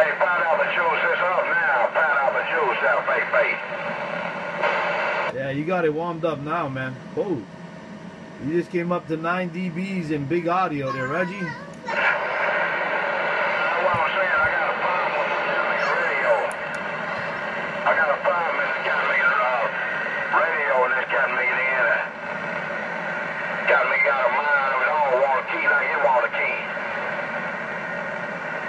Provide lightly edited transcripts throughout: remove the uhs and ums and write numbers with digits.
Hey, Pineapple Juice, it's up now. Pineapple Juice, that fake bait. Yeah, you got it warmed up now, man. Oh, you just came up to 9 dBs in big audio there, Reggie. What I'm saying, I got a problem with the radio. I got a problem with the radio, and this got me in it. Got me got a mind of it all, want a key like it want a key.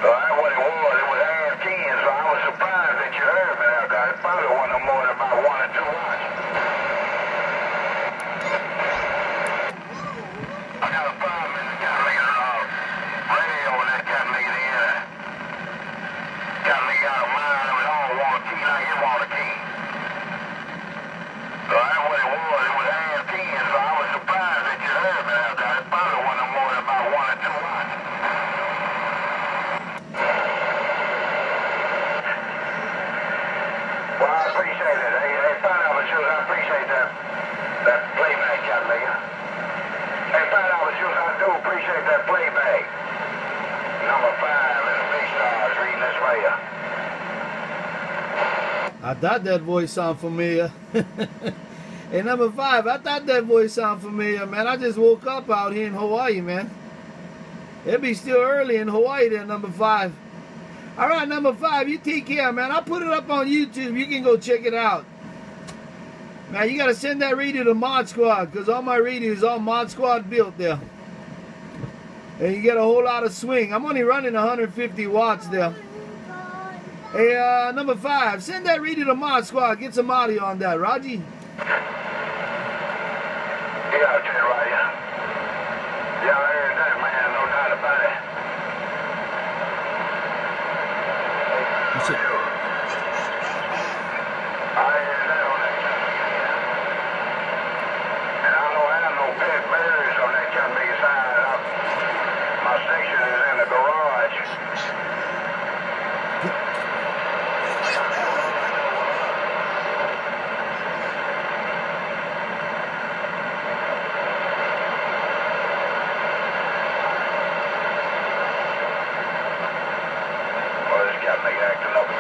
So that's what it was. It was air keying, so I was surprised that you heard me there, because it probably wasn't no more than about 1 or 2 watts. I got a problem in the radio, and that got me in it. Got me got a mind of it all, want a key like it want a key. So that's what it was. It was air keying, so I was surprised that you heard me there, because it probably wasn't no more than about 1 or 2 watts. Well, I appreciate it. Hey, Pineapple Juice, I appreciate that playback got me. Hey, Pineapple Juice, I do appreciate that playback. Number 5 in the big stars reading this for you. I thought that voice sounded familiar. Hey, number 5, I thought that voice sounded familiar, man. I just woke up out here in Hawaii, man. It'll be still early in Hawaii there, number 5. All right, number 5, you take care, man. I'll put it up on YouTube. You can go check it out. Man, you got to send that radio to Mod Squad, because all my radio is all Mod Squad built there. And you get a whole lot of swing. I'm only running 150 watts there. Hey, number 5, send that radio to Mod Squad. Get some audio on that, Raji. Yeah, I'll tell you right, yeah. Yeah, I heard that, man. No doubt about it. That's it. I heard that on that channel, yeah. And I don't have no pet bears